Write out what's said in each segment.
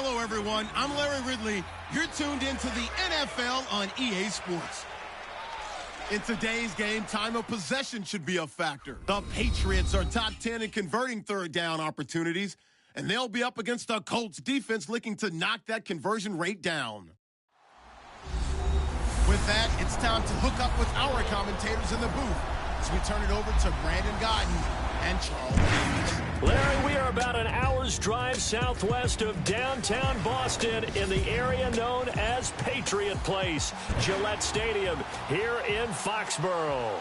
Hello, everyone. I'm Larry Ridley. You're tuned into the NFL on EA Sports. In today's game, time of possession should be a factor. The Patriots are top 10 in converting third down opportunities, and they'll be up against the Colts defense looking to knock that conversion rate down. With that, it's time to hook up with our commentators in the booth as we turn it over to Brandon Godden and Charles Davis. Larry, we are about an hour's drive southwest of downtown Boston in the area known as Patriot Place, Gillette Stadium here in Foxborough.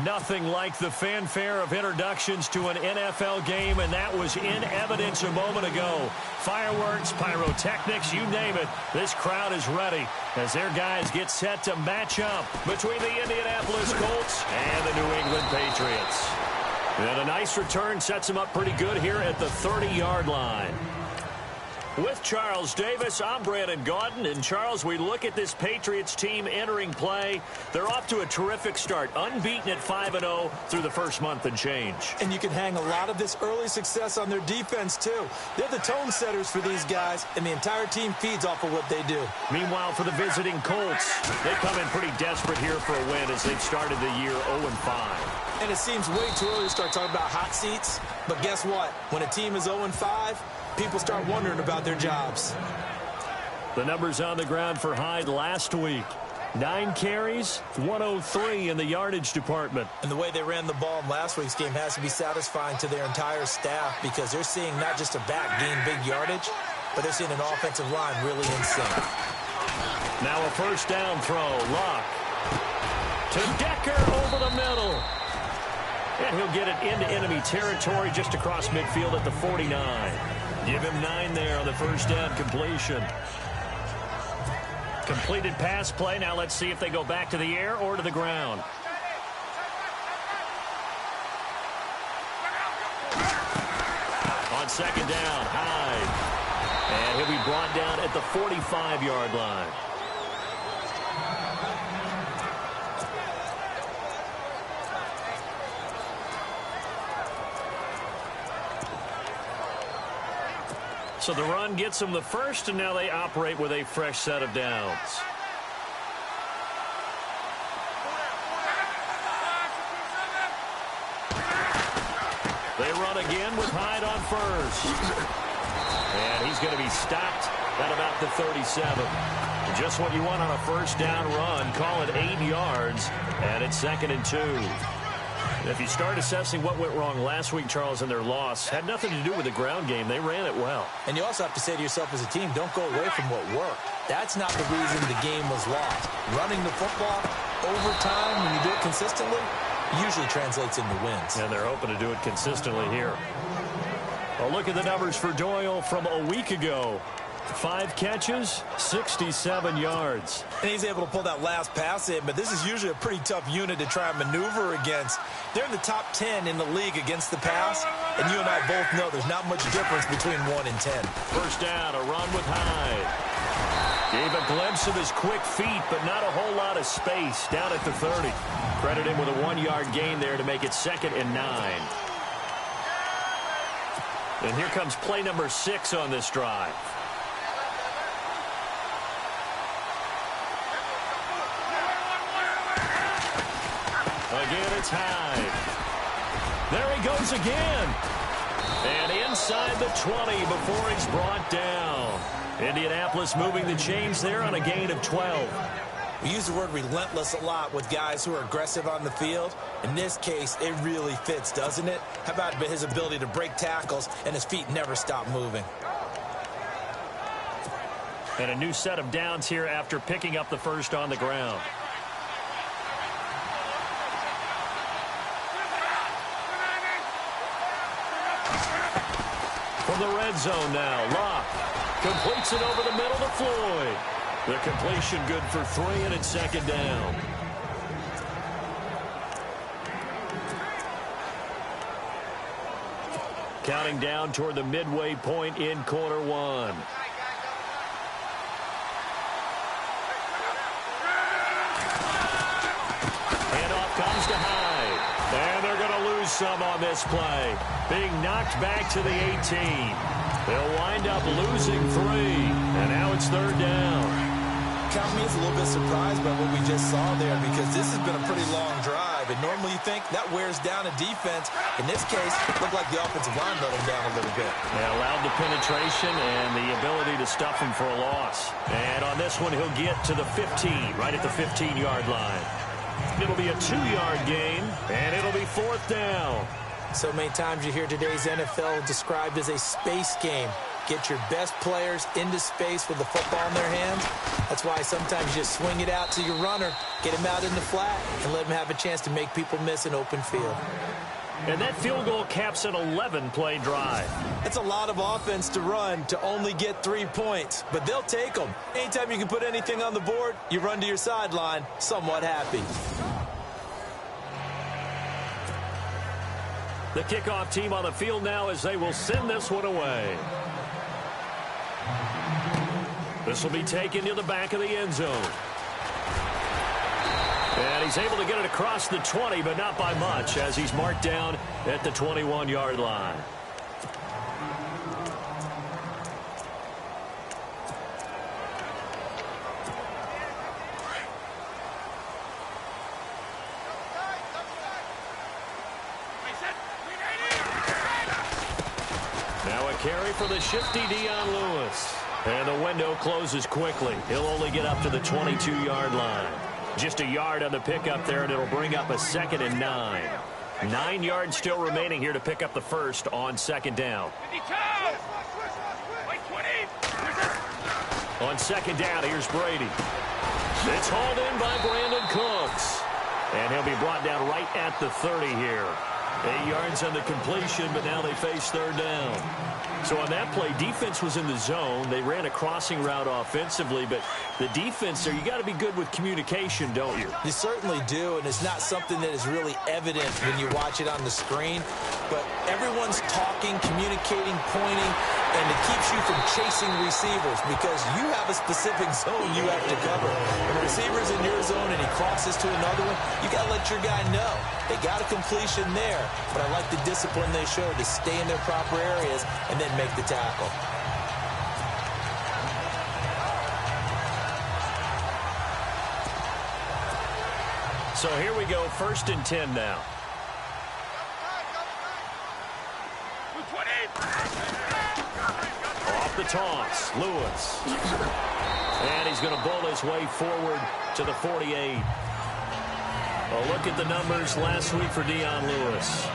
Nothing like the fanfare of introductions to an NFL game, and that was in evidence a moment ago. Fireworks, pyrotechnics, you name it. This crowd is ready as their guys get set to match up between the Indianapolis Colts and the New England Patriots. And a nice return sets them up pretty good here at the 30-yard line. With Charles Davis, I'm Brandon Gaudin. And, Charles, we look at this Patriots team entering play. They're off to a terrific start, unbeaten at 5-0 through the first month and change. And you can hang a lot of this early success on their defense, too. They're the tone setters for these guys, and the entire team feeds off of what they do. Meanwhile, for the visiting Colts, they come in pretty desperate here for a win as they've started the year 0-5. And it seems way too early to start talking about hot seats. But guess what? When a team is 0-5, people start wondering about their jobs. The numbers on the ground for Hyde last week. 9 carries, 103 in the yardage department. And the way they ran the ball in last week's game has to be satisfying to their entire staff because they're seeing not just a back gain big yardage, but they're seeing an offensive line really in sync. Now a first down throw. Luck to Decker over the middle. And he'll get it into enemy territory just across midfield at the 49. Give him 9 there on the first down completion. Completed pass play. Now let's see if they go back to the air or to the ground. On second down, Hyde. And he'll be brought down at the 45-yard line. So the run gets them the first, and now they operate with a fresh set of downs. They run again with Hyde on first. And he's going to be stopped at about the 37. Just what you want on a first down run. Call it 8 yards, and it's 2nd and 2. If you start assessing what went wrong last week, Charles, in their loss, had nothing to do with the ground game. They ran it well. And you also have to say to yourself as a team, don't go away from what worked. That's not the reason the game was lost. Running the football over time, when you do it consistently, usually translates into wins. And they're hoping to do it consistently here. Well, look at the numbers for Doyle from a week ago. 5 catches, 67 yards. And he's able to pull that last pass in, but this is usually a pretty tough unit to try and maneuver against. They're in the top 10 in the league against the pass, and you and I both know there's not much difference between 1 and 10. First down, a run with Hyde. Gave a glimpse of his quick feet, but not a whole lot of space down at the 30. Credit him with a 1-yard gain there to make it 2nd and 9. And here comes play number 6 on this drive. Again, it's Hyde. There he goes again. And inside the 20 before he's brought down. Indianapolis moving the chains there on a gain of 12. We use the word relentless a lot with guys who are aggressive on the field. In this case, it really fits, doesn't it? How about his ability to break tackles and his feet never stop moving? And a new set of downs here after picking up the first on the ground. From the red zone now, Locke completes it over the middle to Floyd. The completion good for 3, and it's 2nd down. Counting down toward the midway point in quarter 1. Handoff comes to Hyde. And they're going to lose some on this play, being knocked back to the 18. They'll wind up losing 3, and now it's 3rd down. Count me as a little bit surprised by what we just saw there, because this has been a pretty long drive, and normally you think that wears down a defense. In this case, it looked like the offensive line let them down a little bit. They allowed the penetration and the ability to stuff him for a loss. And on this one, he'll get to the 15, right at the 15-yard line. It'll be a 2-yard gain, and it'll be 4th down. So many times you hear today's NFL described as a space game. Get your best players into space with the football in their hands. That's why sometimes you just swing it out to your runner, get him out in the flat, and let him have a chance to make people miss an open field. And that field goal caps an 11-play drive. That's a lot of offense to run to only get 3 points, but they'll take them. Anytime you can put anything on the board, you run to your sideline somewhat happy. The kickoff team on the field now as they will send this one away. This will be taken to the back of the end zone. And he's able to get it across the 20, but not by much, as he's marked down at the 21-yard line. Now a carry for the shifty Dion Lewis. And the window closes quickly. He'll only get up to the 22-yard line. Just a yard on the pickup there, and it'll bring up a 2nd and 9. 9 yards still remaining here to pick up the first on 2nd down. On 2nd down, here's Brady. It's hauled in by Brandon Cooks. And he'll be brought down right at the 30 here. 8 yards on the completion, but now they face 3rd down. So on that play, defense was in the zone. They ran a crossing route offensively, but the defense there, you got to be good with communication, don't you? You certainly do, and it's not something that is really evident when you watch it on the screen. But everyone's talking, communicating, pointing, and it keeps you from chasing receivers because you have a specific zone you have to cover. When a receiver's in your zone and he crosses to another one, you got to let your guy know. They got a completion there, but I like the discipline they showed to stay in their proper areas and then make the tackle. So here we go, 1st and 10 now. Off the toss, Lewis. And he's going to bowl his way forward to the 48. A look at the numbers last week for Dion Lewis.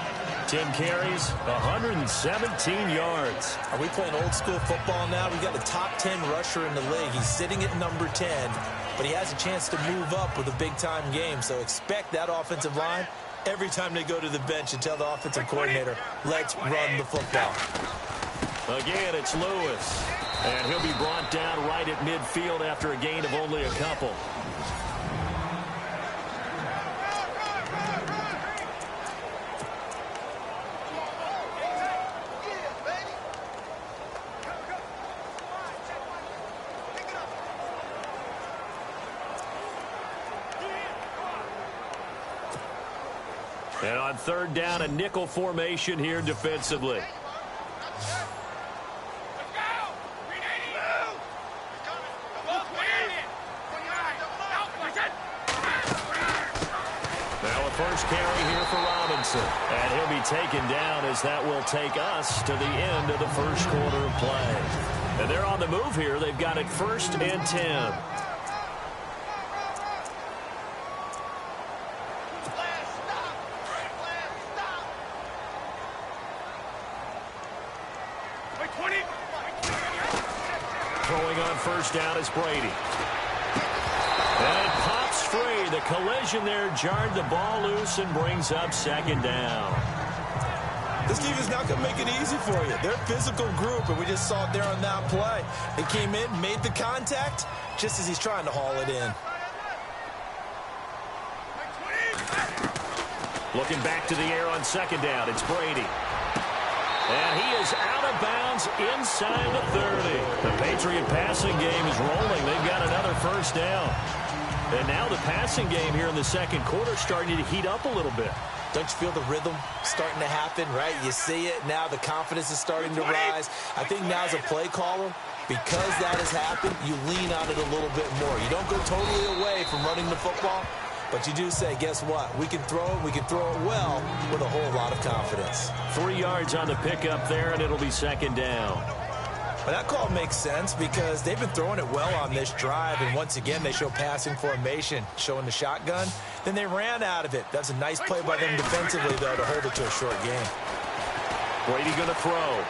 10 carries, 117 yards. Are we playing old school football now? We've got a top 10 rusher in the league. He's sitting at number 10, but he has a chance to move up with a big-time game. So expect that offensive line every time they go to the bench and tell the offensive coordinator, let's run the football. Again, it's Lewis. And he'll be brought down right at midfield after a gain of only a couple. And on 3rd down, a nickel formation here defensively. Now a first carry here for Robinson. And he'll be taken down as that will take us to the end of the first quarter of play. And they're on the move here. They've got it 1st and 10. Throwing on 1st down is Brady. And it pops free. The collision there jarred the ball loose and brings up 2nd down. This team is not going to make it easy for you. They're a physical group, and we just saw it there on that play. They came in, made the contact, just as he's trying to haul it in. Looking back to the air on 2nd down, it's Brady. And he is out of bounds inside the 30. The Patriot passing game is rolling. They've got another 1st down. And now the passing game here in the 2nd quarter starting to heat up a little bit. Don't you feel the rhythm starting to happen, right? You see it. Now the confidence is starting to rise. I think now as a play caller, because that has happened, you lean on it a little bit more. You don't go totally away from running the football, but you do say, guess what? We can throw it. We can throw it well with a whole lot of confidence. 3 yards on the pickup there, and it'll be second down. Well, that call makes sense because they've been throwing it well on this drive, and once again, they show passing formation, showing the shotgun. Then they ran out of it. That's a nice play by them defensively, though, to hold it to a short game. Brady going to throw.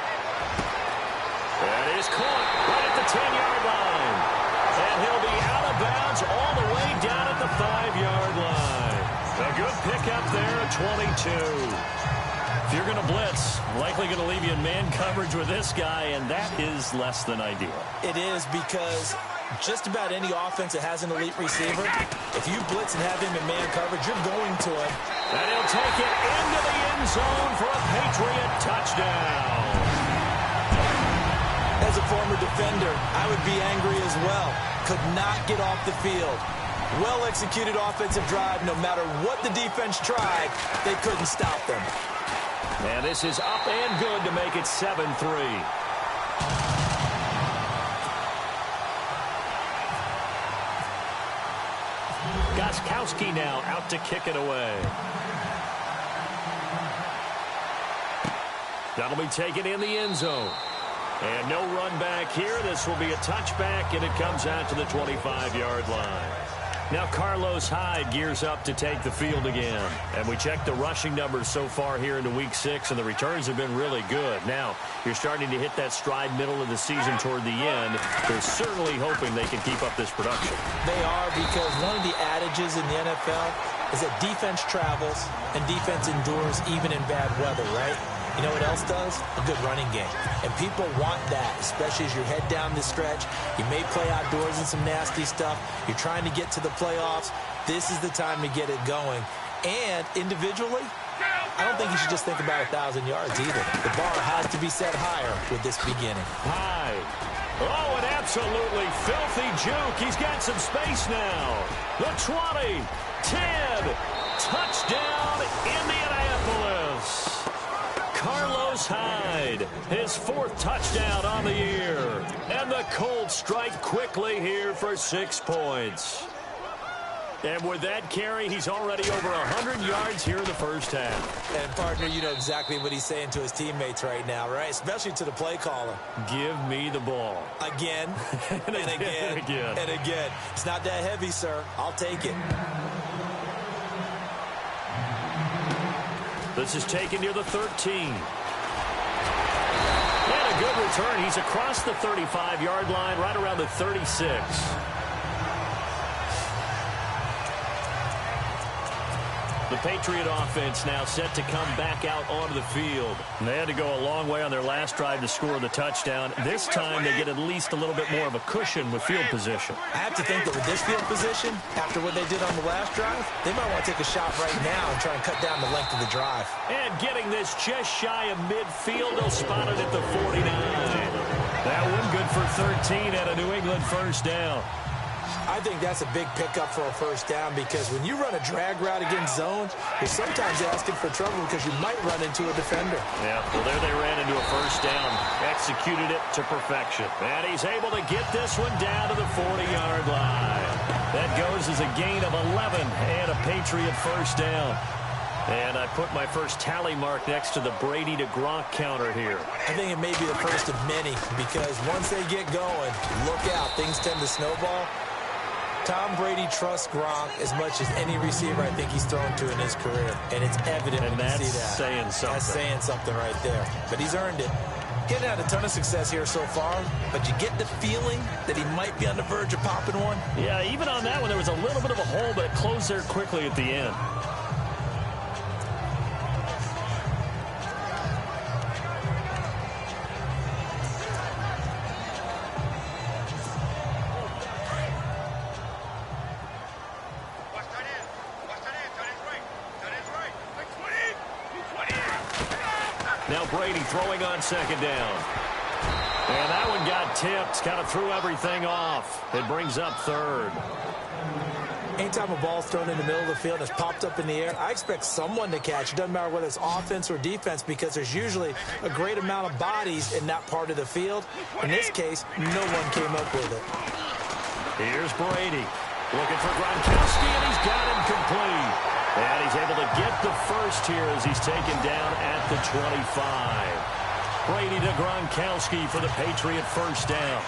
That is caught right at the 10-yard line. And he'll be out of bounds all the way down at the 5-yard line. A good pickup there at 22. If you're going to blitz, likely going to leave you in man coverage with this guy, and that is less than ideal. It is because just about any offense that has an elite receiver, if you blitz and have him in man coverage, you're going to him. And he'll take it into the end zone for a Patriot touchdown. As a former defender, I would be angry as well. Could not get off the field. Well-executed offensive drive. No matter what the defense tried, they couldn't stop them. And this is up and good to make it 7-3. Gostkowski now out to kick it away. That'll be taken in the end zone. And no run back here. This will be a touchback, and it comes out to the 25-yard line. Now Carlos Hyde gears up to take the field again. And we checked the rushing numbers so far here into Week 6, and the returns have been really good. Now, you're starting to hit that stride middle of the season toward the end. They're certainly hoping they can keep up this production. They are, because one of the adages in the NFL is that defense travels and defense endures even in bad weather, right? You know what else does? A good running game. And people want that, especially as you head down the stretch. You may play outdoors in some nasty stuff. You're trying to get to the playoffs. This is the time to get it going. And individually, I don't think you should just think about 1,000 yards either. The bar has to be set higher with this beginning. High. Oh, an absolutely filthy juke. He's got some space now. The 20, 10, touchdown, Indianapolis. Carlos Hyde, his 4th touchdown on the year. And the Colts strike quickly here for 6 points. And with that carry, he's already over 100 yards here in the first half. And, partner, you know exactly what he's saying to his teammates right now, right? Especially to the play caller. Give me the ball. Again, and again, and again. It's not that heavy, sir. I'll take it. This is taken near the 13. And a good return. He's across the 35-yard line, right around the 36. The Patriot offense now set to come back out onto the field. And they had to go a long way on their last drive to score the touchdown. This time they get at least a little bit more of a cushion with field position. I have to think that with this field position, after what they did on the last drive, they might want to take a shot right now and try and cut down the length of the drive. And getting this just shy of midfield, they'll spot it at the 49. That one good for 13 and a New England first down. I think that's a big pickup for a first down, because when you run a drag route against zone, you're sometimes asking for trouble because you might run into a defender. Yeah, well, there they ran into a first down, executed it to perfection. And he's able to get this one down to the 40-yard line. That goes as a gain of 11 and a Patriot first down. And I put my first tally mark next to the Brady to Gronk counter here. I think it may be the first of many, because once they get going, look out, things tend to snowball. Tom Brady trusts Gronk as much as any receiver I think he's thrown to in his career. And it's evident when you see that. That's saying something. That's saying something right there. But he's earned it. Getting had a ton of success here so far, but you get the feeling that he might be on the verge of popping one. Yeah, even on that one, there was a little bit of a hole, but it closed there quickly at the end. Now Brady throwing on second down. And that one got tipped. Kind of threw everything off. It brings up third. Anytime a ball's thrown in the middle of the field and it's popped up in the air, I expect someone to catch. It doesn't matter whether it's offense or defense because there's usually a great amount of bodies in that part of the field. In this case, no one came up with it. Here's Brady looking for Gronkowski, and he's got him complete. And he's able to get the first here as he's taken down at the 25. Brady to Gronkowski for the Patriot first down.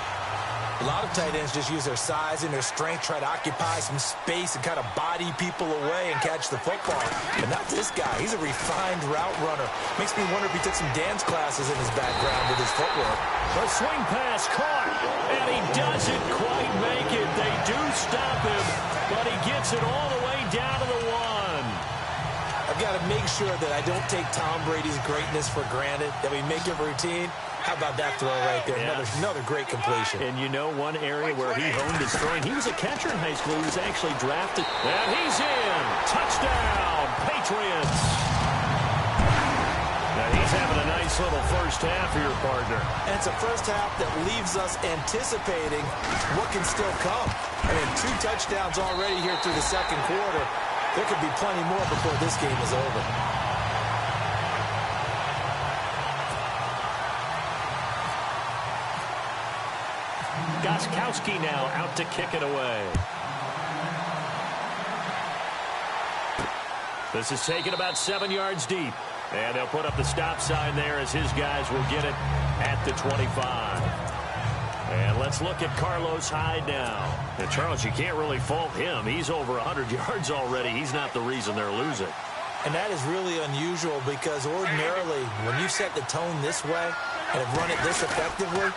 A lot of tight ends just use their size and their strength, try to occupy some space and kind of body people away and catch the football. But not this guy. He's a refined route runner. Makes me wonder if he took some dance classes in his background with his footwork. The swing pass caught, and he doesn't quite make it. They do stop him, but he gets it all the way down to the 1. I've got to make sure that I don't take Tom Brady's greatness for granted, that we make it routine. How about that throw right there? Yeah. Another great completion. And you know one area where he honed his throwing? He was a catcher in high school. He was actually drafted. And he's in. Touchdown, Patriots. Now he's having a nice little first half for your partner. And it's a first half that leaves us anticipating what can still come. I mean, 2 touchdowns already here through the second quarter. There could be plenty more before this game is over. Gronkowski now out to kick it away. This is taken about 7 yards deep. And they'll put up the stop sign there as his guys will get it at the 25. And let's look at Carlos Hyde now. And Charles, you can't really fault him. He's over 100 yards already. He's not the reason they're losing. And that is really unusual because ordinarily when you set the tone this way and have run it this effectively,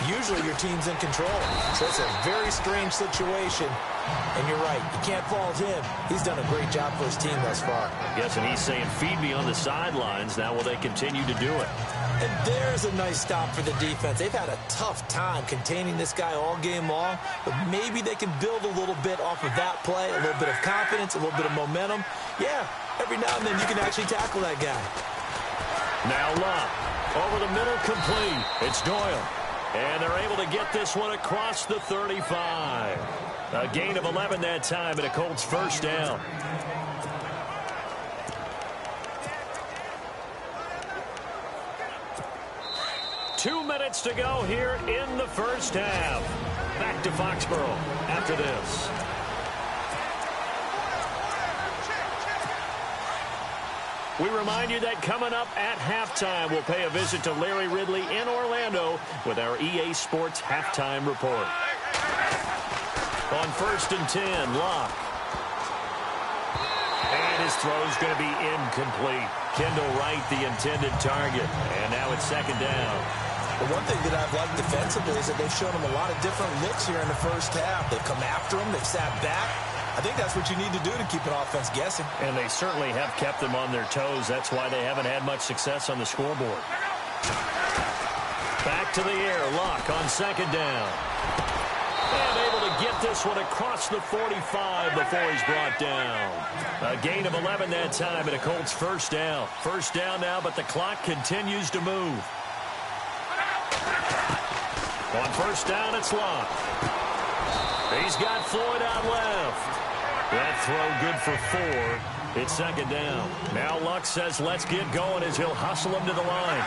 usually your team's in control. So it's a very strange situation. And you're right. You can't fault him. He's done a great job for his team thus far. Yes, and he's saying, feed me on the sidelines. Now will they continue to do it? And there's a nice stop for the defense. They've had a tough time containing this guy all game long, but maybe they can build a little bit off of that play, a little bit of confidence, a little bit of momentum. Yeah, every now and then you can actually tackle that guy. Now Locke, over the middle, complete. It's Doyle. And they're able to get this one across the 35. A gain of 11 that time and a Colts first down. Two minutes to go here in the first half. Back to Foxborough after this. We remind you that coming up at halftime, we'll pay a visit to Larry Ridley in Orlando with our EA Sports Halftime Report. On 1st and 10, Locke. And his throw's going to be incomplete. Kendall Wright, the intended target. And now it's second down. The one thing that I've liked defensively is that they've shown him a lot of different looks here in the first half. They've come after him. They've sat back. I think that's what you need to do to keep an offense guessing. And they certainly have kept them on their toes. That's why they haven't had much success on the scoreboard. Back to the air. Locke on second down. And able to get this one across the 45 before he's brought down. A gain of 11 that time and a Colts first down. First down now, but the clock continues to move. On first down, it's Locke. He's got Floyd out left. That throw good for 4. It's second down. Now Luck says let's get going as he'll hustle him to the line.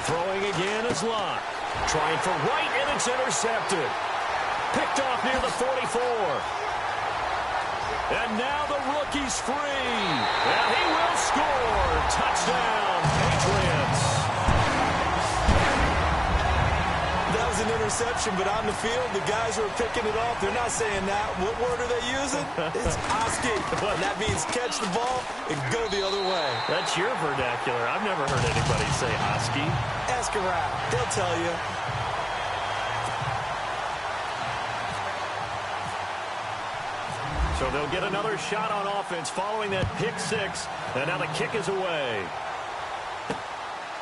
Throwing again is Locke. Trying for Wright, and it's intercepted. Picked off near the 44. And now the rookie's free. And he will score. Touchdown, Patriots. That was an interception, but on the field, the guys who are picking it off, they're not saying that. What word are they using? It's Oski. And that means catch the ball and go the other way. That's your vernacular. I've never heard anybody say Oski. Ask around. They'll tell you. So they'll get another shot on offense following that pick 6. And now the kick is away.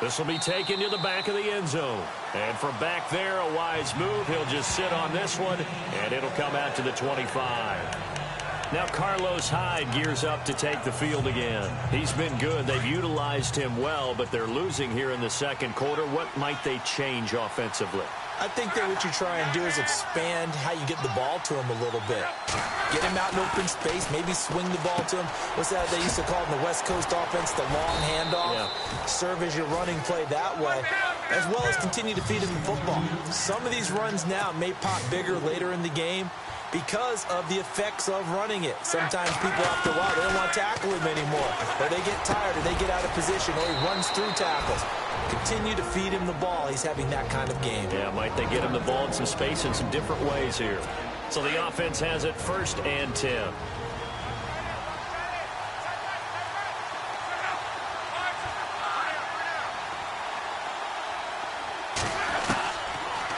This will be taken to the back of the end zone. And from back there, a wise move. He'll just sit on this one, and it'll come out to the 25. Now Carlos Hyde gears up to take the field again. He's been good. They've utilized him well, but they're losing here in the second quarter. What might they change offensively? I think that what you try and do is expand how you get the ball to him a little bit. Get him out in open space, maybe swing the ball to him. What's that they used to call in the West Coast offense, the long handoff? Yeah. Serve as your running play that way, as well as continue to feed him the football. Some of these runs now may pop bigger later in the game because of the effects of running it. Sometimes people after a while, they don't want to tackle him anymore. Or they get tired, or they get out of position, or he runs through tackles. Continue to feed him the ball. He's having that kind of game. Yeah, might they get him the ball in some space in some different ways here. So the offense has it 1st and 10.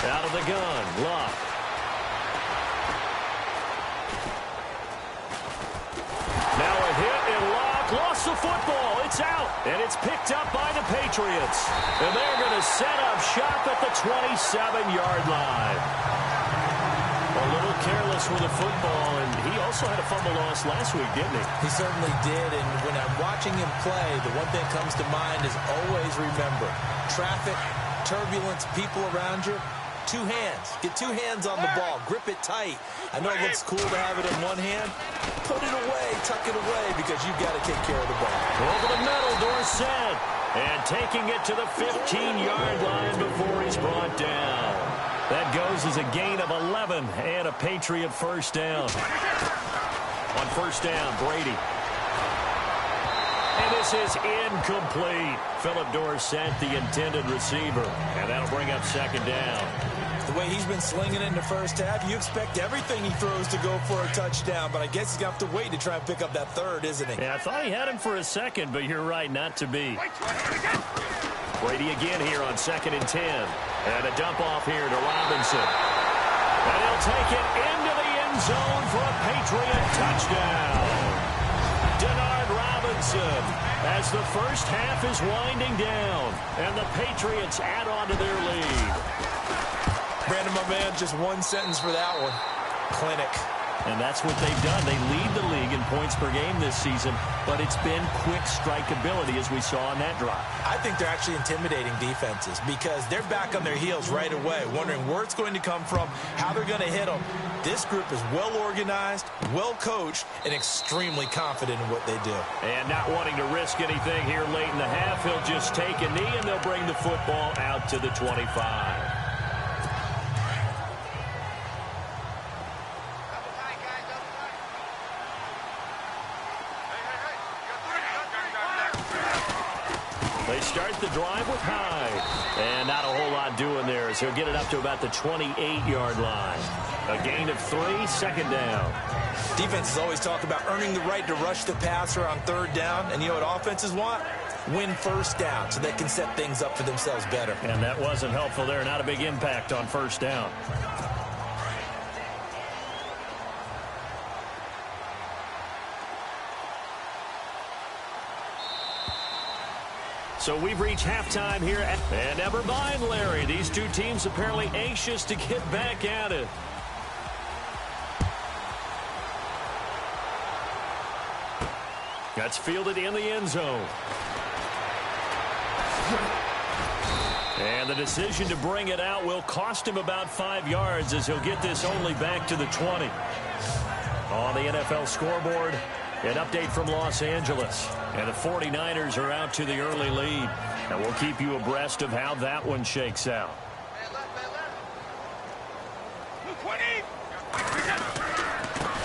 Out of the gun, Luck. Now a hit, and Luck lost the football. It's out, and it's picked up by the Patriots. And they're going to set up shop at the 27-yard line. A little careless with the football, and he also had a fumble loss last week, didn't he? He certainly did, and when I'm watching him play, the one thing that comes to mind is always remember, traffic, turbulence, people around you. 2 hands. Get 2 hands on the ball. Grip it tight. I know it looks cool to have it in one hand. Put it away. Tuck it away because you've got to take care of the ball. Over the middle, Dorsett. And taking it to the 15-yard line before he's brought down. That goes as a gain of 11 and a Patriot first down. On first down, Brady. And this is incomplete. Philip Dorsett, the intended receiver. And that'll bring up second down. The way he's been slinging it in the first half, you expect everything he throws to go for a touchdown, but I guess he's going to have to wait to try and pick up that third, isn't he? Yeah, I thought he had him for a second, but you're right, not to be. Brady again here on 2nd and 10. And a dump off here to Robinson. And he'll take it into the end zone for a Patriot touchdown. Denard Robinson, as the first half is winding down, and the Patriots add on to their lead. Brandon, my man, just one sentence for that one. Clinic. And that's what they've done. They lead the league in points per game this season, but it's been quick strike ability as we saw on that drive. I think they're actually intimidating defenses because they're back on their heels right away, wondering where it's going to come from, how they're going to hit them. This group is well organized, well coached, and extremely confident in what they do. And not wanting to risk anything here late in the half, he'll just take a knee and they'll bring the football out to the 25. They start the drive with Hyde. And not a whole lot doing there as he'll get it up to about the 28-yard line. A gain of 3, second down. Defenses always talk about earning the right to rush the passer on third down. And you know what offenses want? Win first down so they can set things up for themselves better. And that wasn't helpful there. Not a big impact on first down. So we've reached halftime here. And never mind, Larry. These two teams apparently anxious to get back at it. That's fielded in the end zone. And the decision to bring it out will cost him about 5 yards as he'll get this only back to the 20. On the NFL scoreboard, an update from Los Angeles. And the 49ers are out to the early lead. And we'll keep you abreast of how that one shakes out.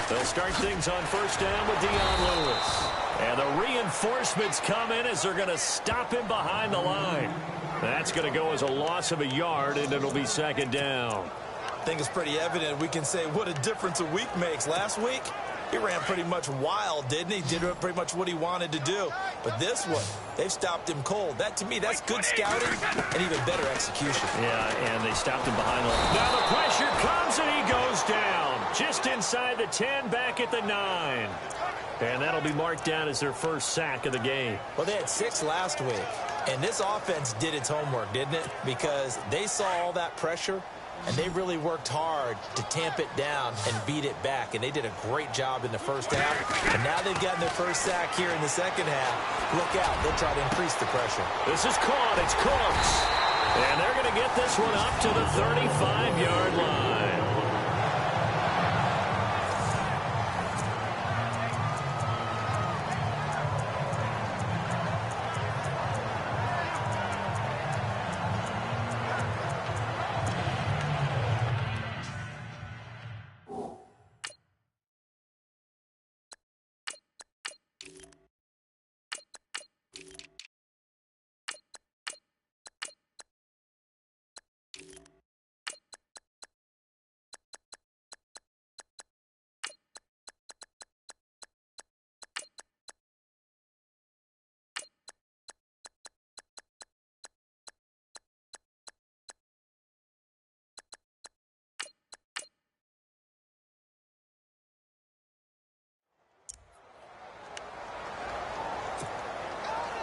They'll start things on first down with Dion Lewis. And the reinforcements come in as they're going to stop him behind the line. That's going to go as a loss of a yard, and it'll be second down. I think it's pretty evident we can say what a difference a week makes. Last week, he ran pretty much wild, didn't he? Did pretty much what he wanted to do. But this one, they've stopped him cold. That, to me, that's good scouting and even better execution. Yeah, and they stopped him behind the line. Now the pressure comes, and he goes down. Just inside the 10, back at the 9. And that'll be marked down as their first sack of the game. Well, they had 6 last week. And this offense did its homework, didn't it? Because they saw all that pressure, and they really worked hard to tamp it down and beat it back, and they did a great job in the first half. And now they've gotten their first sack here in the second half. Look out. They'll try to increase the pressure. This is caught. It's Cooks. And they're going to get this one up to the 35-yard line.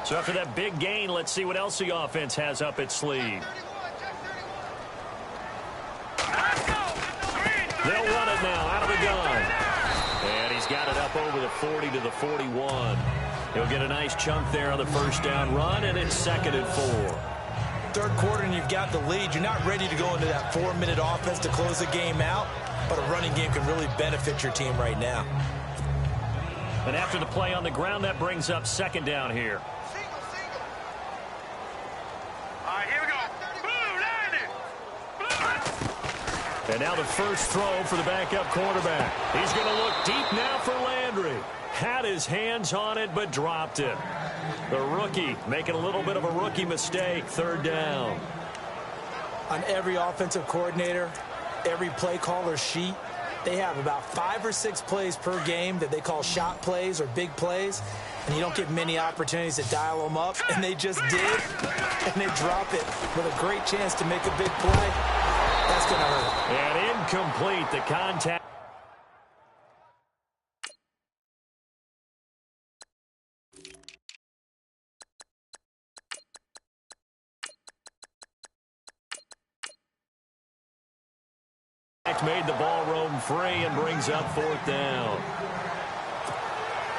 So after that big gain, let's see what else the offense has up its sleeve. They'll run it now out of the gun. And he's got it up over the 40 to the 41. He'll get a nice chunk there on the first down run, and it's 2nd and 4. Third quarter, and you've got the lead. You're not ready to go into that 4-minute offense to close the game out, but a running game can really benefit your team right now. And after the play on the ground, that brings up 2nd down here. And now the first throw for the backup quarterback. He's going to look deep now for Landry. Had his hands on it, but dropped it. The rookie making a little bit of a rookie mistake. 3rd down. On every offensive coordinator, every play caller sheet, they have about 5 or 6 plays per game that they call shot plays or big plays. And you don't get many opportunities to dial them up. And they just did. And they drop it with a great chance to make a big play. That's going to hurt. And incomplete, the contact. Made the ball roam free and brings up 4th down.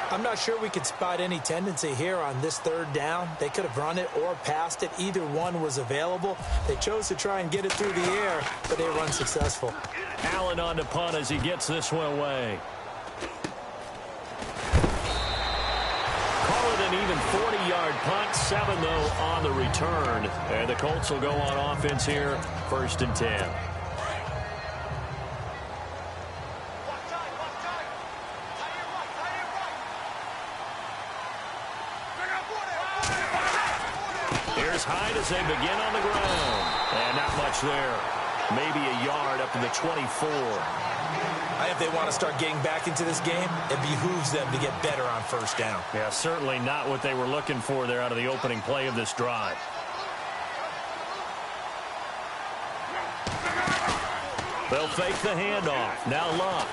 I'm not sure we could spot any tendency here on this 3rd down. They could have run it or passed it. Either one was available. They chose to try and get it through the air, but they were unsuccessful. Allen on to punt as he gets this one away. Call it an even 40-yard punt. 7, though, on the return. And the Colts will go on offense here, 1st and 10. Hyde as they begin on the ground. And not much there. Maybe a yard up to the 24. If they want to start getting back into this game, it behooves them to get better on 1st down. Yeah, certainly not what they were looking for there out of the opening play of this drive. They'll fake the handoff. Now Luck.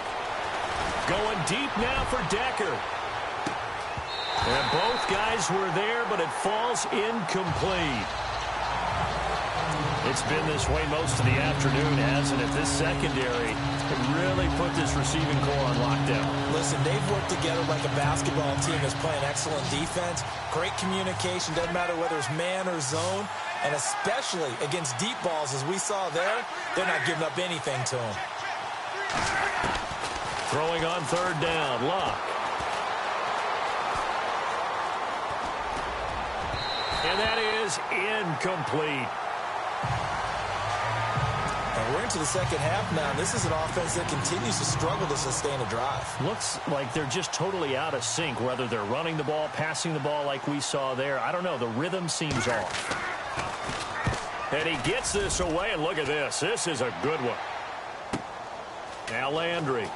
Going deep now for Decker. And both guys were there, but it falls incomplete. It's been this way most of the afternoon, hasn't it? This secondary really put this receiving core on lockdown. Listen, they've worked together like a basketball team that's playing excellent defense. Great communication, doesn't matter whether it's man or zone. And especially against deep balls, as we saw there, they're not giving up anything to them. Throwing on 3rd down, Luck. And that is incomplete. And we're into the second half now. This is an offense that continues to struggle to sustain a drive. Looks like they're just totally out of sync, whether they're running the ball, passing the ball like we saw there. I don't know. The rhythm seems off. And he gets this away, and look at this. This is a good one. Now Landry.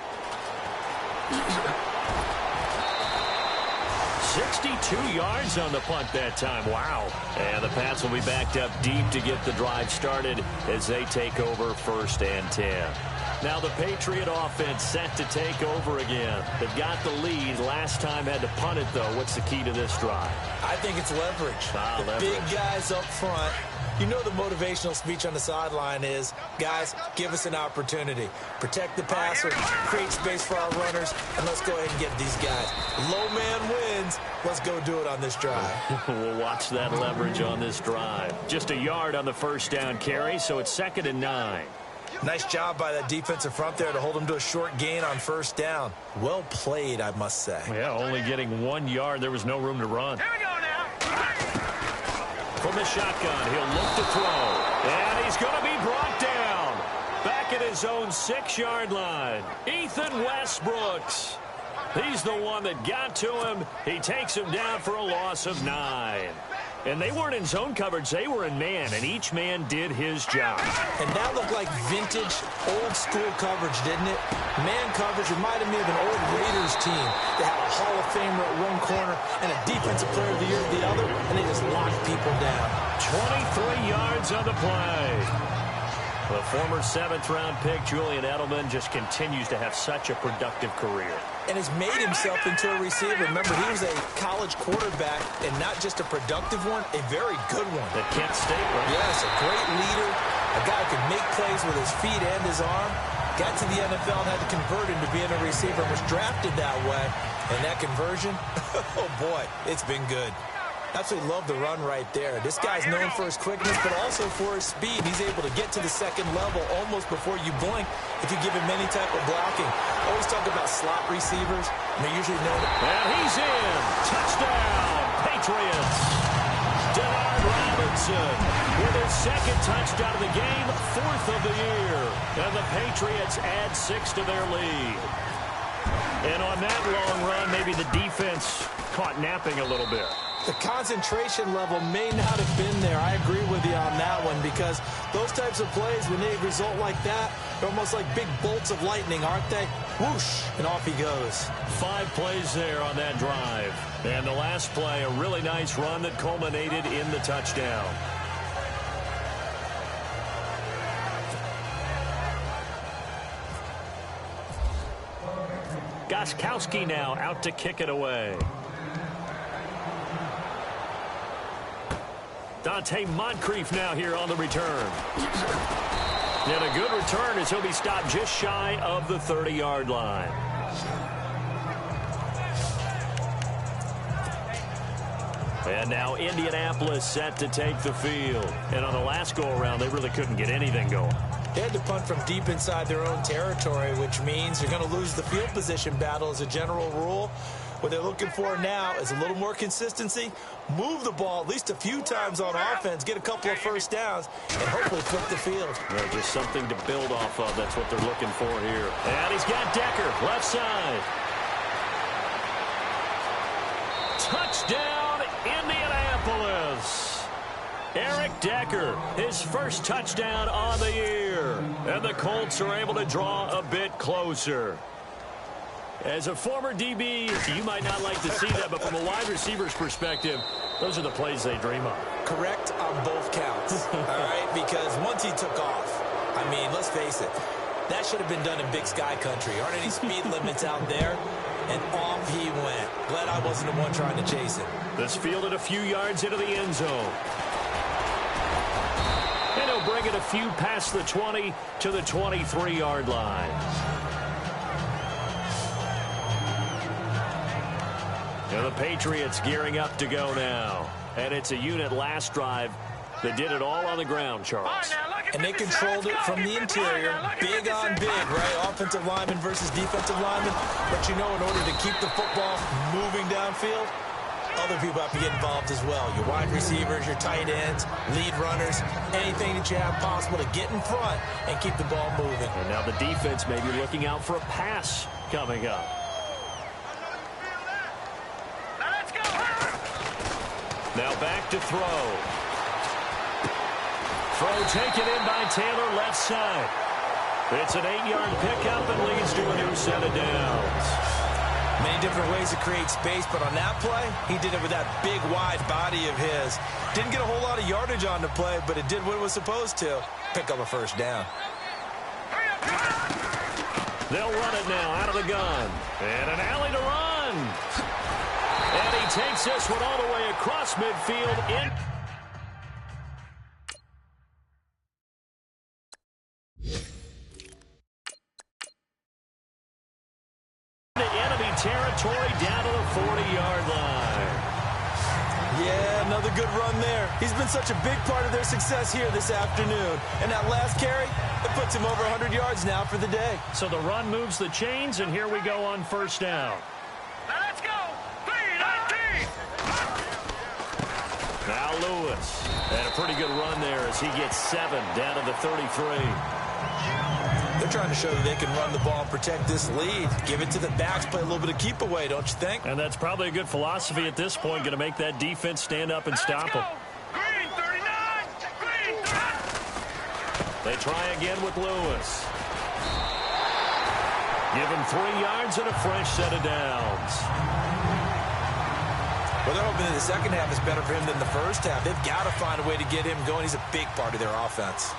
62 yards on the punt that time. Wow. And the Pats will be backed up deep to get the drive started as they take over 1st and 10. Now the Patriot offense set to take over again. They've got the lead. Last time had to punt it, though. What's the key to this drive? I think it's leverage. Leverage. Big guys up front You know the motivational speech on the sideline is, guys, give us an opportunity. Protect the passer, create space for our runners, and let's go ahead and get these guys. Low man wins. Let's go do it on this drive. We'll watch that leverage on this drive. Just a yard on the first down carry, so it's 2nd and 9. Nice job by that defensive front there to hold them to a short gain on first down. Well played, I must say. Yeah, only getting 1 yard. There was no room to run. Here we go now. From the shotgun, he'll look to throw. And he's going to be brought down. Back at his own 6-yard line. Ethan Westbrooks. He's the one that got to him. He takes him down for a loss of 9. And they weren't in zone coverage. They were in man, and each man did his job. And that looked like vintage, old-school coverage, didn't it? Man coverage reminded me of an old Raiders team. They had a Hall of Famer at one corner and a Defensive Player of the Year at the other, and they just locked people down. 23 yards on the play. The former 7th-round pick, Julian Edelman, just continues to have such a productive career. And has made himself into a receiver. Remember, he was a college quarterback, and not just a productive one, a very good one. At Kent State, right? Yes, a great leader, a guy who could make plays with his feet and his arm. Got to the NFL and had to convert into being a receiver, was drafted that way. And that conversion, oh boy, it's been good. Absolutely love the run right there. This guy's known for his quickness, but also for his speed. He's able to get to the second level almost before you blink if you give him any type of blocking. Always talk about slot receivers, and they're usually known. And he's in. Touchdown, Patriots. Denard Robinson with his 2nd touchdown of the game, 4th of the year. And the Patriots add 6 to their lead. And on that long run, maybe the defense caught napping a little bit. The concentration level may not have been there. I agree with you on that one, because those types of plays, when they result like that, they're almost like big bolts of lightning, aren't they? Whoosh, and off he goes. 5 plays there on that drive. And the last play, a really nice run that culminated in the touchdown. Gostkowski now out to kick it away. Dante Moncrief now here on the return. And a good return as he'll be stopped just shy of the 30-yard line. And now Indianapolis set to take the field. And on the last go-around, they really couldn't get anything going. They had to punt from deep inside their own territory, which means you're going to lose the field position battle as a general rule. What they're looking for now is a little more consistency, move the ball at least a few times on offense, get a couple of first downs, and hopefully flip the field. Yeah, just something to build off of. That's what they're looking for here. And he's got Decker, left side. Touchdown, Indianapolis. Eric Decker, his first touchdown on the year. And the Colts are able to draw a bit closer. As a former DB, you might not like to see that, but from a wide receiver's perspective, those are the plays they dream of. Correct on both counts, all right? Because once he took off, I mean, let's face it, that should have been done in Big Sky Country. Aren't any speed limits out there? And off he went. Glad I wasn't the one trying to chase him. This fielded a few yards into the end zone. And he'll bring it a few past the 20 to the 23-yard line. And the Patriots gearing up to go now. And it's a unit last drive that did it all on the ground, Charles. And they controlled it from the interior, big on big, right? Offensive lineman versus defensive lineman. But you know, in order to keep the football moving downfield, other people have to get involved as well. Your wide receivers, your tight ends, lead runners, anything that you have possible to get in front and keep the ball moving. And now the defense may be looking out for a pass coming up. Now back to throw. Throw taken in by Taylor, left side. It's an 8-yard pickup and leads to a new set of downs. Many different ways to create space, but on that play, he did it with that big, wide body of his. Didn't get a whole lot of yardage on the play, but it did what it was supposed to. Pick up a first down. They'll run it now out of the gun. And an alley to run. And he takes this one all the way across midfield. territory down to the 40-yard line. Yeah, another good run there. He's been such a big part of their success here this afternoon. And that last carry, it puts him over 100 yards now for the day. So the run moves the chains, and here we go on first down. Let's go! 3-19! Now Lewis. And a pretty good run there as he gets 7 down to the 33. They're trying to show that they can run the ball and protect this lead. Give it to the backs, play a little bit of keep away, don't you think? And that's probably a good philosophy at this point, going to make that defense stand up and stop them. Green 39! Green 39! They try again with Lewis. Give him 3 yards and a fresh set of downs. Well, they're hoping that the second half is better for him than the first half. They've got to find a way to get him going. He's a big part of their offense.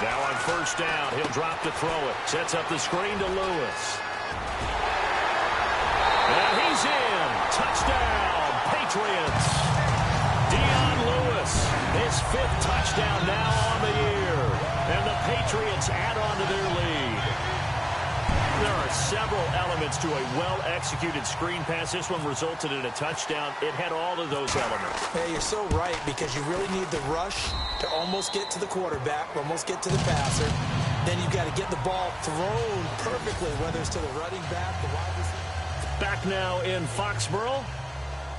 Now on first down, he'll drop to throw it. Sets up the screen to Lewis. And he's in. Touchdown, Patriots. Dion Lewis, his 5th touchdown now on the year. And the Patriots add on to their lead. There are several elements to a well-executed screen pass. This one resulted in a touchdown. It had all of those elements. Hey, you're so right, because you really need the rush to almost get to the quarterback, almost get to the passer. Then you've got to get the ball thrown perfectly, whether it's to the running back, the wide receiver. Back now in Foxborough,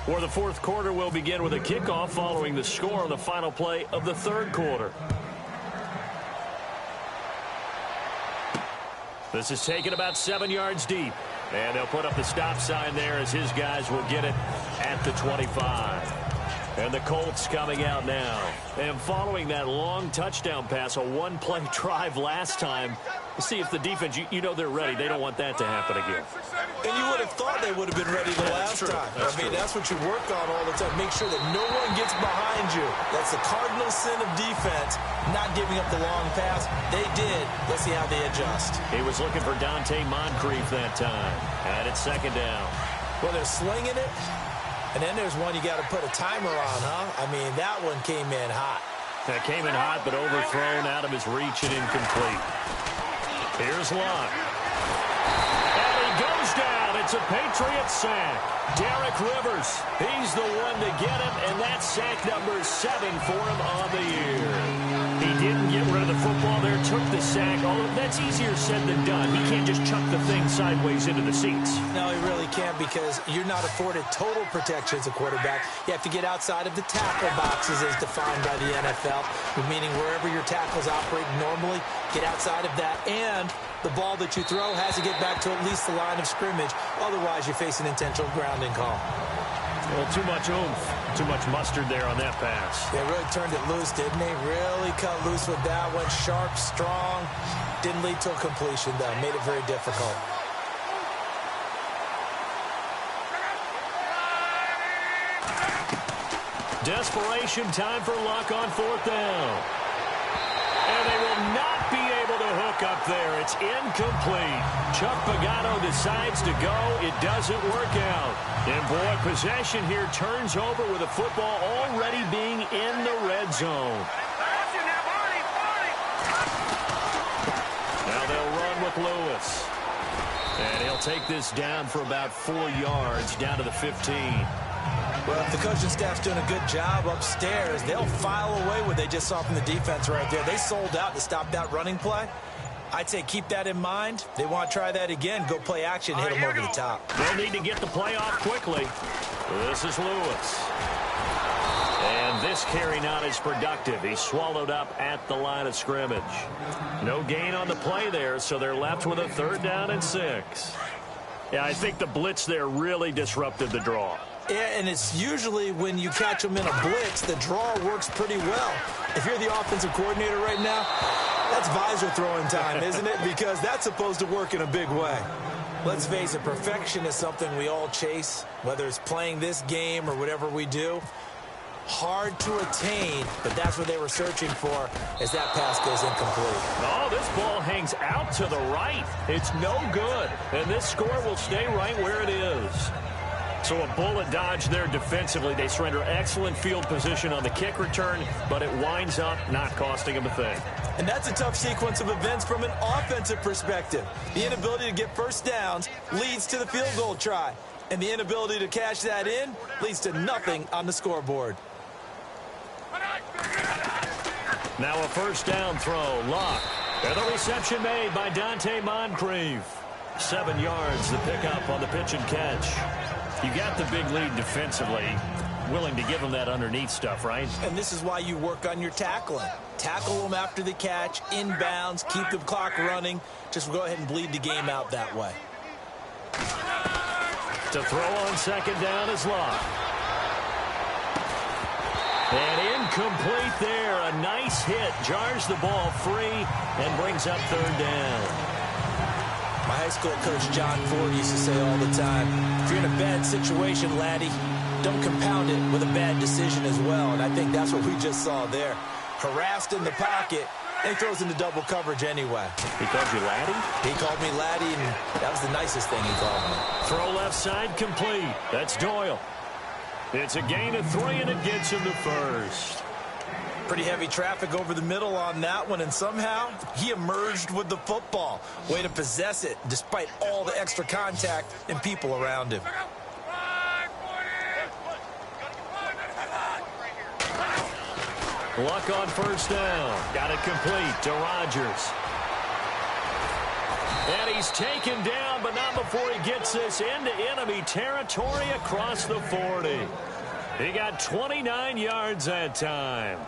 where the 4th quarter will begin with a kickoff following the score on the final play of the 3rd quarter. This is taken about 7 yards deep. And they'll put up the stop sign there as his guys will get it at the 25. And the Colts coming out now. And following that long touchdown pass, a one-play drive last time, see if the defense, you know they're ready. They don't want that to happen again. And you would have thought they would have been ready the last time. That's what you work on all the time. Make sure that no one gets behind you. That's the cardinal sin of defense, not giving up the long pass. They did. Let's see how they adjust. He was looking for Dante Moncrief that time. And it's 2nd down. Well, they're slinging it. And then there's one you got to put a timer on, huh? I mean, that one came in hot. That came in hot, but overthrown out of his reach and incomplete. Here's Locke. And he goes down. It's a Patriot sack. Derek Rivers, he's the one to get him, and that's sack number 7 for him on the year. He didn't get rid of the football there, took the sack. Although that's easier said than done. He can't just chuck the thing sideways into the seats. No, he really can't, because you're not afforded total protection as a quarterback. You have to get outside of the tackle boxes as defined by the NFL, meaning wherever your tackles operate normally, get outside of that. And the ball that you throw has to get back to at least the line of scrimmage. Otherwise, you face an intentional grounding call. Well, too much oomph, too much mustard there on that pass. They really turned it loose, didn't they? Really cut loose with that one. Sharp, strong. Didn't lead to a completion, though. Made it very difficult. Desperation time for Luck on 4th down. And they will not be able to hook up there. It's incomplete. Chuck Pagano decides to go. It doesn't work out. And boy, possession here turns over with the football already being in the red zone. Now they'll run with Lewis. And he'll take this down for about 4 yards, down to the 15. Well, if the coaching staff's doing a good job upstairs, they'll file away what they just saw from the defense right there. They sold out to stop that running play. I'd say keep that in mind. They want to try that again. Go play action, hit them over the top. They'll need to get the play off quickly. This is Lewis. And this carry not as productive. He's swallowed up at the line of scrimmage. No gain on the play there, so they're left with a 3rd down and 6. Yeah, I think the blitz there really disrupted the draw. Yeah, and it's usually when you catch them in a blitz, the draw works pretty well. If you're the offensive coordinator right now, that's visor throwing time, isn't it? Because that's supposed to work in a big way. Let's face it, perfection is something we all chase, whether it's playing this game or whatever we do. Hard to attain, but that's what they were searching for as that pass goes incomplete. Oh, this ball hangs out to the right. It's no good, and this score will stay right where it is. So a bullet dodge there defensively. They surrender excellent field position on the kick return, but it winds up not costing them a thing. And that's a tough sequence of events from an offensive perspective. The inability to get first downs leads to the field goal try. And the inability to cash that in leads to nothing on the scoreboard. Now a first down throw. Luck. And the reception made by Dante Moncrief. 7 yards the pickup on the pitch and catch. You got the big lead defensively. Willing to give them that underneath stuff, right? And this is why you work on your tackling. Tackle them after the catch, inbounds, keep the clock running. Just go ahead and bleed the game out that way. To throw on second down is Luck. And incomplete there. A nice hit. Jars the ball free and brings up third down. My high school coach, John Ford, used to say all the time, if you're in a bad situation, laddie, don't compound it with a bad decision as well. And I think that's what we just saw there. Harassed in the pocket, and he throws into double coverage anyway. He called you laddie? He called me laddie, and that was the nicest thing he called me. Throw left side complete. That's Doyle. It's a gain of 3, and it gets him to first. Pretty heavy traffic over the middle on that one, and somehow he emerged with the football. Way to possess it, despite all the extra contact and people around him. Luck on first down. Got it complete to Rodgers. And he's taken down, but not before he gets this into enemy territory across the 40. He got 29 yards that time.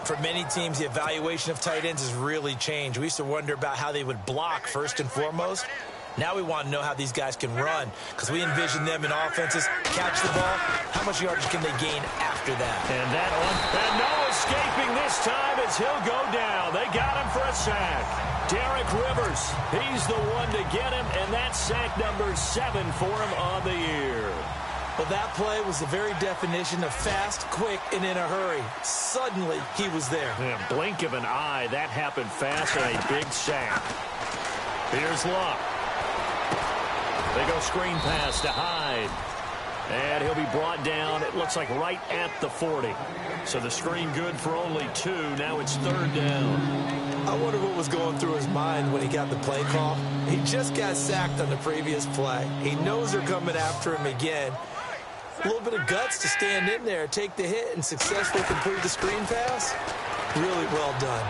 For many teams, the evaluation of tight ends has really changed. We used to wonder about how they would block first and foremost. Now we want to know how these guys can run, because we envision them in offenses catch the ball. How much yardage can they gain after that? And that one, and no escaping this time as he'll go down. They got him for a sack. Derek Rivers, he's the one to get him, and that's sack number 7 for him on the year. Well, that play was the very definition of fast, quick, and in a hurry. Suddenly, he was there. Yeah, blink of an eye, that happened fast, and a big sack. Here's Luck. They go screen pass to Hyde. And he'll be brought down, it looks like right at the 40. So the screen good for only 2. Now it's third down. I wonder what was going through his mind when he got the play call. He just got sacked on the previous play. He knows they're coming after him again. A little bit of guts to stand in there, take the hit, and successfully complete the screen pass. Really well done.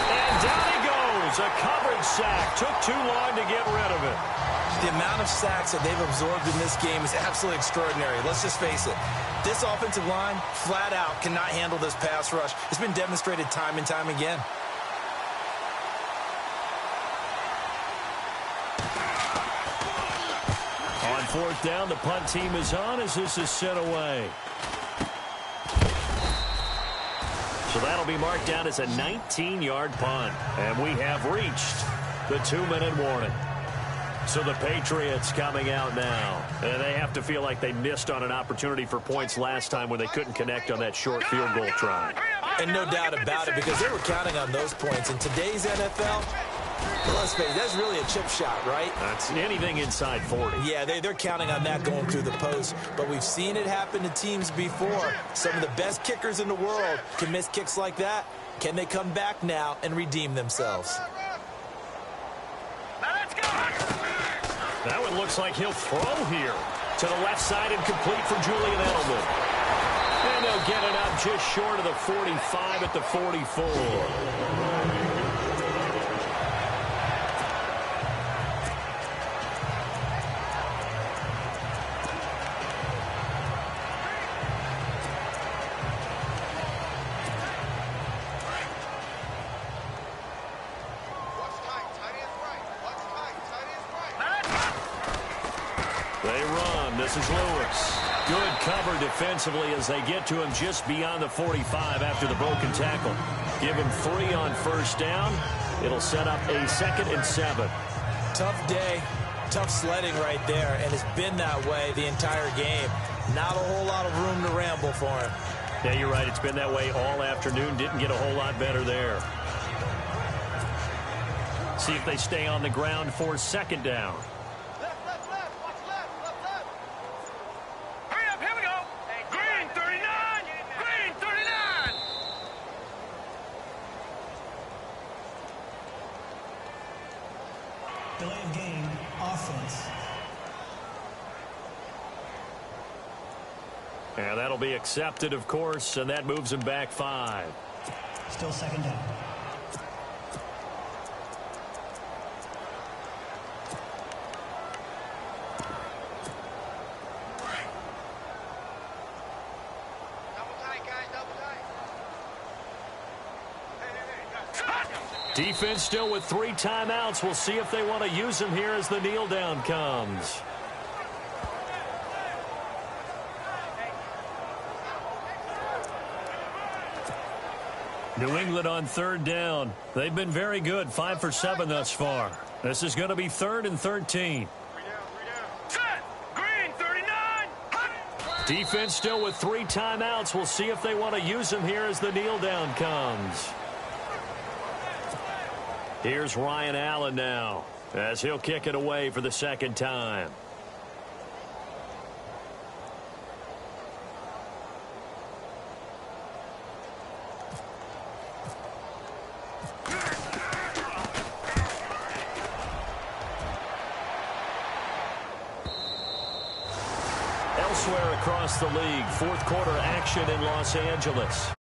And down he goes. A coverage sack. Took too long to get rid of it. The amount of sacks that they've absorbed in this game is absolutely extraordinary. Let's just face it. This offensive line, flat out, cannot handle this pass rush. It's been demonstrated time and time again. On fourth down, the punt team is on as this is sent away. So that'll be marked down as a 19-yard punt. And we have reached the 2-minute warning. So the Patriots coming out now. And they have to feel like they missed on an opportunity for points last time when they couldn't connect on that short field goal try. And no doubt about it, because they were counting on those points. In today's NFL, well, let's face it, that's really a chip shot, right? That's anything inside 40. Yeah, they're counting on that going through the post. But we've seen it happen to teams before. Some of the best kickers in the world can miss kicks like that. Can they come back now and redeem themselves? That one looks like he'll throw here to the left side and complete for Julian Edelman. And they'll get it up just short of the 45 at the 44. They run. This is Lewis. Good cover defensively as they get to him just beyond the 45 after the broken tackle. Give him 3 on first down. It'll set up a 2nd and 7. Tough day, tough sledding right there, and it's been that way the entire game. Not a whole lot of room to ramble for him. Yeah, you're right. It's been that way all afternoon. Didn't get a whole lot better there. see if they stay on the ground for second down. Hurry up, here we go. Green 39. Green 39. Delay of game, offense. And that'll be accepted, of course, and that moves him back 5. Still second down. Defense still with 3 timeouts. We'll see if they want to use them here as the kneel down comes. New England on 3rd down. They've been very good, 5 for 7 thus far. This is going to be 3rd and 13. Set. Green 39. Defense still with 3 timeouts. We'll see if they want to use them here as the kneel down comes. Here's Ryan Allen now, as he'll kick it away for the 2nd time. Elsewhere across the league, 4th quarter action in Los Angeles.